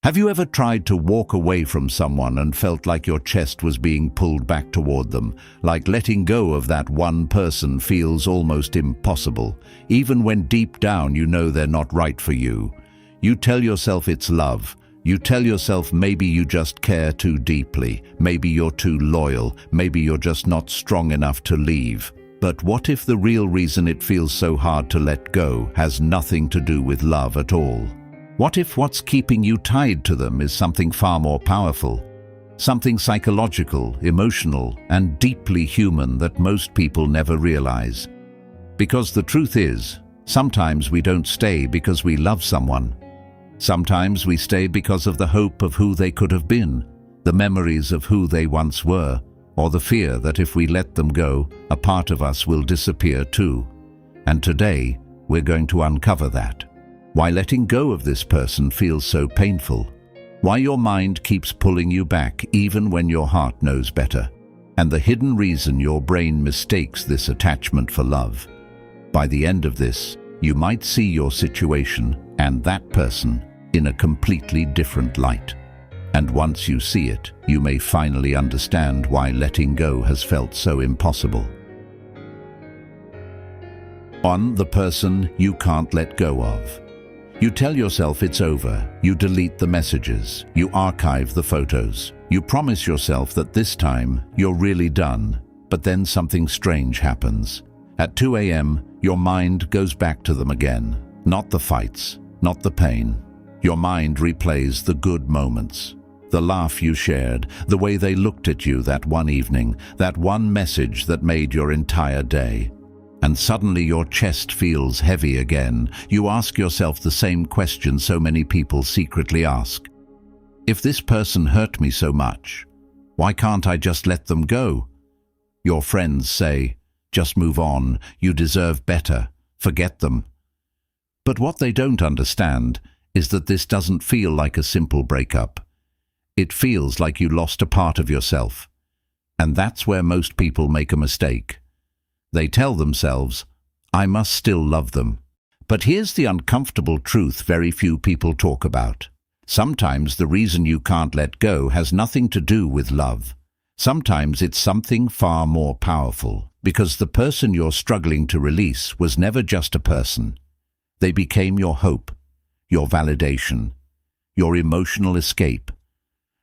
Have you ever tried to walk away from someone and felt like your chest was being pulled back toward them, like letting go of that one person feels almost impossible, even when deep down you know they're not right for you? You tell yourself it's love. You tell yourself maybe you just care too deeply, maybe you're too loyal, maybe you're just not strong enough to leave. But what if the real reason it feels so hard to let go has nothing to do with love at all? What if what's keeping you tied to them is something far more powerful? Something psychological, emotional, and deeply human that most people never realize. Because the truth is, sometimes we don't stay because we love someone. Sometimes we stay because of the hope of who they could have been, the memories of who they once were, or the fear that if we let them go, a part of us will disappear too. And today, we're going to uncover that. Why letting go of this person feels so painful. Why your mind keeps pulling you back even when your heart knows better. And the hidden reason your brain mistakes this attachment for love. By the end of this, you might see your situation and that person in a completely different light. And once you see it, you may finally understand why letting go has felt so impossible. On the person you can't let go of. You tell yourself it's over, you delete the messages, you archive the photos. You promise yourself that this time you're really done, but then something strange happens. At 2 a.m., your mind goes back to them again. Not the fights, not the pain. Your mind replays the good moments. The laugh you shared, the way they looked at you that one evening, that one message that made your entire day. And suddenly your chest feels heavy again. You ask yourself the same question so many people secretly ask. If this person hurt me so much, why can't I just let them go? Your friends say, just move on, you deserve better, forget them. But what they don't understand is that this doesn't feel like a simple breakup. It feels like you lost a part of yourself. And that's where most people make a mistake. They tell themselves, I must still love them. But here's the uncomfortable truth very few people talk about. Sometimes the reason you can't let go has nothing to do with love. Sometimes it's something far more powerful, because the person you're struggling to release was never just a person. They became your hope, your validation, your emotional escape.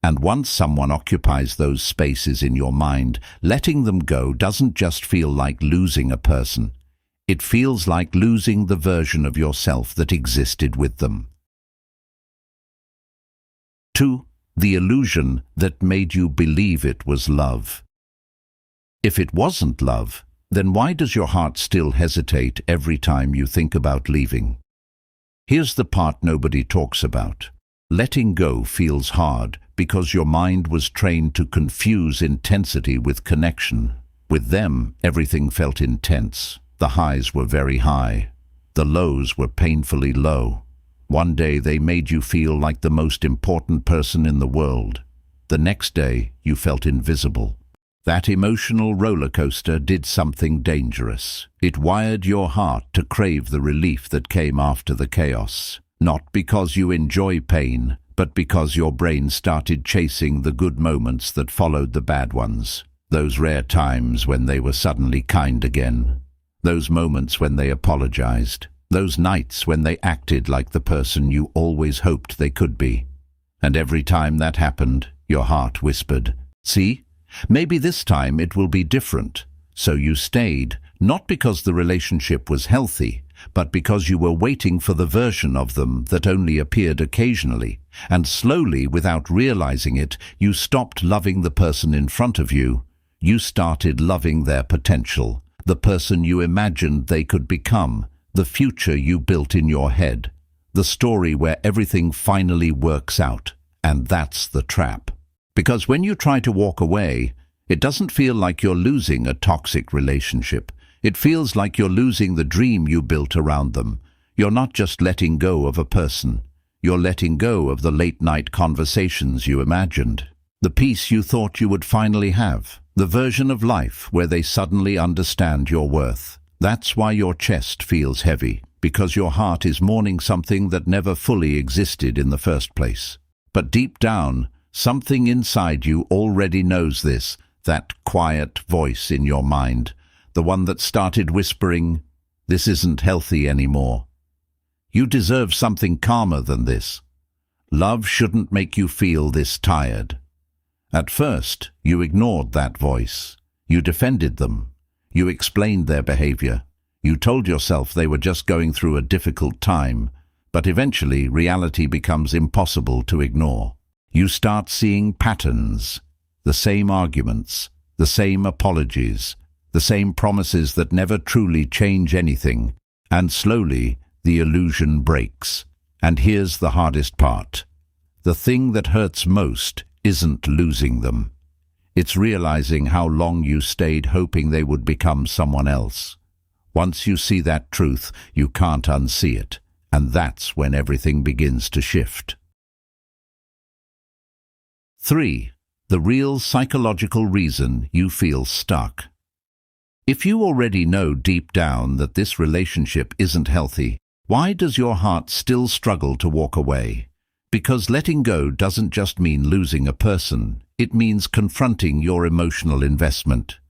And once someone occupies those spaces in your mind, letting them go doesn't just feel like losing a person. It feels like losing the version of yourself that existed with them. 2. The illusion that made you believe it was love. If it wasn't love, then why does your heart still hesitate every time you think about leaving? Here's the part nobody talks about. Letting go feels hard because your mind was trained to confuse intensity with connection. With them, everything felt intense. The highs were very high. The lows were painfully low. One day they made you feel like the most important person in the world. The next day you felt invisible. That emotional roller coaster did something dangerous. It wired your heart to crave the relief that came after the chaos. Not because you enjoy pain, but because your brain started chasing the good moments that followed the bad ones. Those rare times when they were suddenly kind again. Those moments when they apologized. Those nights when they acted like the person you always hoped they could be. And every time that happened, your heart whispered, "See, maybe this time it will be different." So you stayed, not because the relationship was healthy, but because you were waiting for the version of them that only appeared occasionally. And slowly, without realizing it, you stopped loving the person in front of you. You started loving their potential, the person you imagined they could become, the future you built in your head, the story where everything finally works out. And that's the trap. Because when you try to walk away, it doesn't feel like you're losing a toxic relationship. It feels like you're losing the dream you built around them. You're not just letting go of a person. You're letting go of the late-night conversations you imagined. The peace you thought you would finally have. The version of life where they suddenly understand your worth. That's why your chest feels heavy, because your heart is mourning something that never fully existed in the first place. But deep down, something inside you already knows this, that quiet voice in your mind, the one that started whispering, "This isn't healthy anymore. You deserve something calmer than this. Love shouldn't make you feel this tired." At first, you ignored that voice. You defended them. You explained their behavior. You told yourself they were just going through a difficult time, but eventually reality becomes impossible to ignore. You start seeing patterns, the same arguments, the same apologies, the same promises that never truly change anything, and slowly the illusion breaks. And here's the hardest part. The thing that hurts most isn't losing them. It's realizing how long you stayed hoping they would become someone else. Once you see that truth, you can't unsee it, and that's when everything begins to shift. 3. The real psychological reason you feel stuck. If you already know deep down that this relationship isn't healthy, why does your heart still struggle to walk away? Because letting go doesn't just mean losing a person, it means confronting your emotional investment.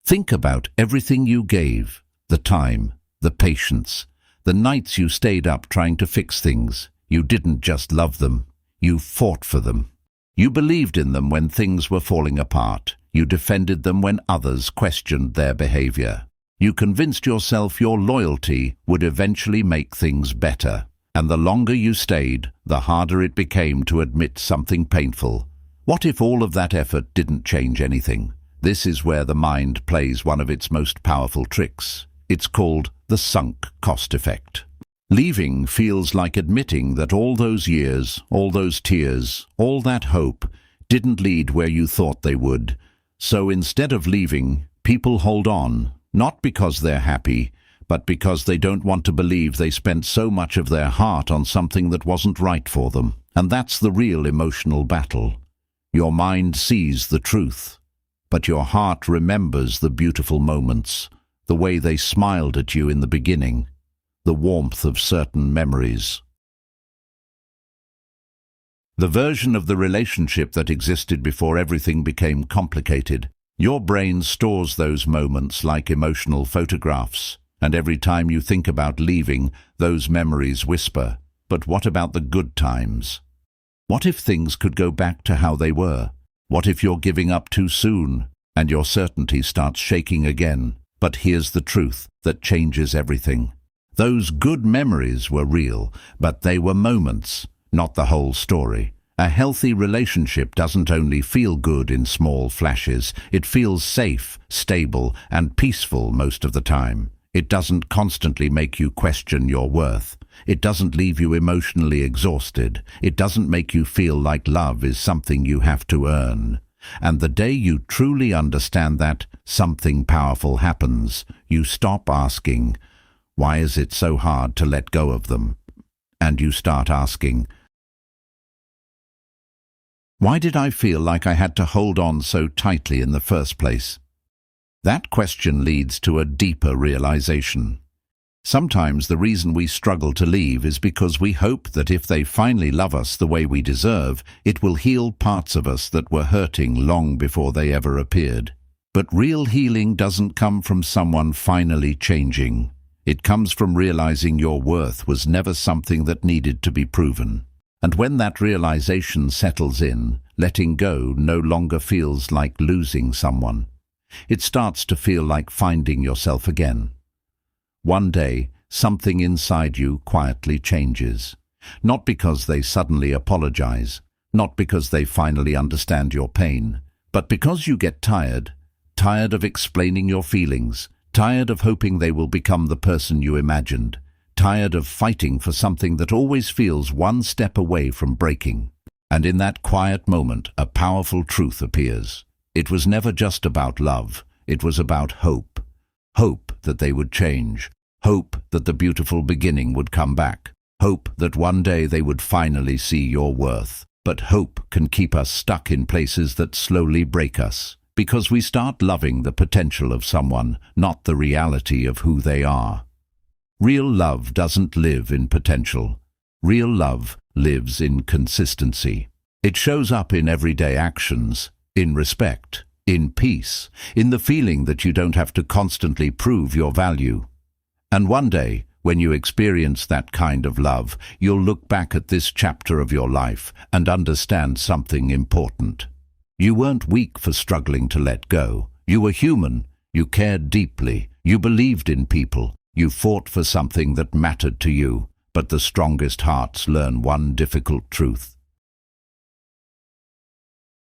Think about everything you gave, the time, the patience, the nights you stayed up trying to fix things. You didn't just love them, you fought for them. You believed in them when things were falling apart. You defended them when others questioned their behavior. You convinced yourself your loyalty would eventually make things better. And the longer you stayed, the harder it became to admit something painful. What if all of that effort didn't change anything? This is where the mind plays one of its most powerful tricks. It's called the sunk cost effect. Leaving feels like admitting that all those years, all those tears, all that hope didn't lead where you thought they would. So instead of leaving, people hold on, not because they're happy, but because they don't want to believe they spent so much of their heart on something that wasn't right for them. And that's the real emotional battle. Your mind sees the truth, but your heart remembers the beautiful moments, the way they smiled at you in the beginning, the warmth of certain memories. The version of the relationship that existed before everything became complicated. Your brain stores those moments like emotional photographs, and every time you think about leaving, those memories whisper, "But what about the good times? What if things could go back to how they were? What if you're giving up too soon, and your certainty starts shaking again?" But here's the truth that changes everything. Those good memories were real, but they were moments, not the whole story. A healthy relationship doesn't only feel good in small flashes, it feels safe, stable, and peaceful most of the time. It doesn't constantly make you question your worth. It doesn't leave you emotionally exhausted. It doesn't make you feel like love is something you have to earn. And the day you truly understand that, something powerful happens. You stop asking, "Why is it so hard to let go of them?" And you start asking, "Why did I feel like I had to hold on so tightly in the first place?" That question leads to a deeper realization. Sometimes the reason we struggle to leave is because we hope that if they finally love us the way we deserve, it will heal parts of us that were hurting long before they ever appeared. But real healing doesn't come from someone finally changing. It comes from realizing your worth was never something that needed to be proven. And when that realization settles in, letting go no longer feels like losing someone. It starts to feel like finding yourself again. One day, something inside you quietly changes. Not because they suddenly apologize, not because they finally understand your pain, but because you get tired of explaining your feelings, tired of hoping they will become the person you imagined, tired of fighting for something that always feels one step away from breaking. And in that quiet moment, a powerful truth appears. It was never just about love, it was about hope. Hope that they would change, hope that the beautiful beginning would come back, hope that one day they would finally see your worth. But hope can keep us stuck in places that slowly break us, because we start loving the potential of someone, not the reality of who they are. Real love doesn't live in potential. Real love lives in consistency. It shows up in everyday actions, in respect, in peace, in the feeling that you don't have to constantly prove your value. And one day, when you experience that kind of love, you'll look back at this chapter of your life and understand something important. You weren't weak for struggling to let go. You were human. You cared deeply. You believed in people. You fought for something that mattered to you. But the strongest hearts learn one difficult truth.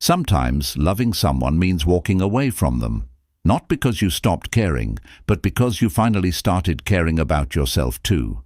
Sometimes loving someone means walking away from them. Not because you stopped caring, but because you finally started caring about yourself too.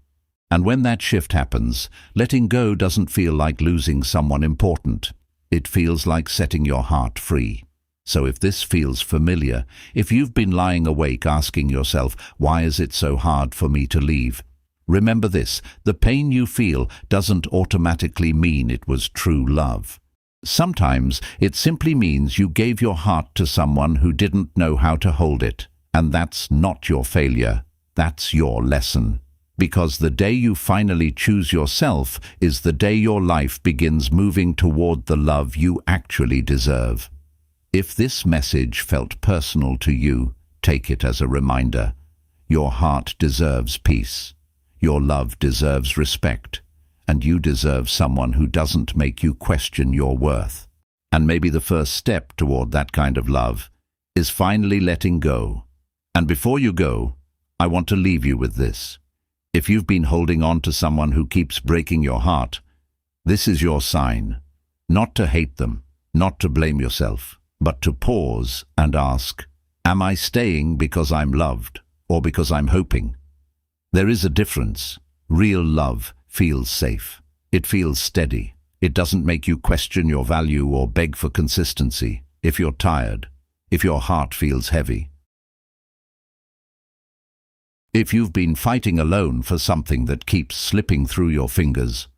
And when that shift happens, letting go doesn't feel like losing someone important. It feels like setting your heart free. So if this feels familiar, if you've been lying awake asking yourself, why is it so hard for me to leave? Remember this, the pain you feel doesn't automatically mean it was true love. Sometimes it simply means you gave your heart to someone who didn't know how to hold it. And that's not your failure, that's your lesson. Because the day you finally choose yourself is the day your life begins moving toward the love you actually deserve. If this message felt personal to you, take it as a reminder. Your heart deserves peace. Your love deserves respect. And you deserve someone who doesn't make you question your worth. And maybe the first step toward that kind of love is finally letting go. And before you go, I want to leave you with this. If you've been holding on to someone who keeps breaking your heart, this is your sign. Not to hate them, not to blame yourself, but to pause and ask, am I staying because I'm loved or because I'm hoping? There is a difference. Real love feels safe. It feels steady. It doesn't make you question your value or beg for consistency. If you're tired, if your heart feels heavy, if you've been fighting alone for something that keeps slipping through your fingers,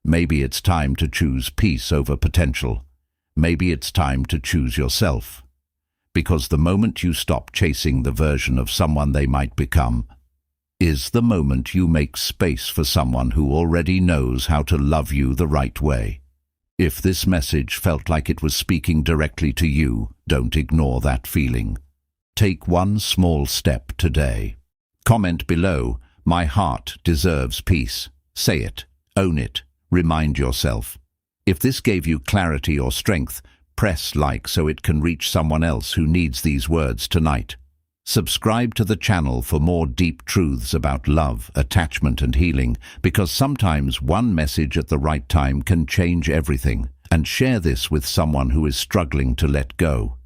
maybe it's time to choose peace over potential. Maybe it's time to choose yourself. Because the moment you stop chasing the version of someone they might become, is the moment you make space for someone who already knows how to love you the right way. If this message felt like it was speaking directly to you, don't ignore that feeling. Take one small step today. Comment below, my heart deserves peace. Say it, own it, remind yourself. If this gave you clarity or strength, press like so it can reach someone else who needs these words tonight. Subscribe to the channel for more deep truths about love, attachment and healing, because sometimes one message at the right time can change everything. And share this with someone who is struggling to let go.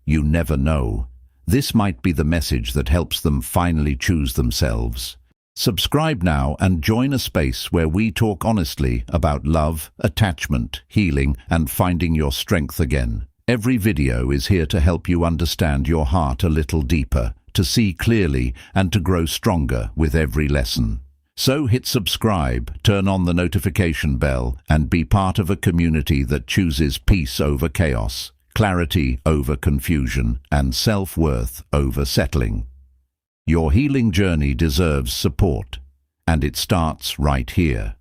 You never know. This might be the message that helps them finally choose themselves. Subscribe now and join a space where we talk honestly about love, attachment, healing, and finding your strength again. Every video is here to help you understand your heart a little deeper, to see clearly, and to grow stronger with every lesson. So hit subscribe, turn on the notification bell, and be part of a community that chooses peace over chaos, clarity over confusion, and self-worth over settling. Your healing journey deserves support, and it starts right here.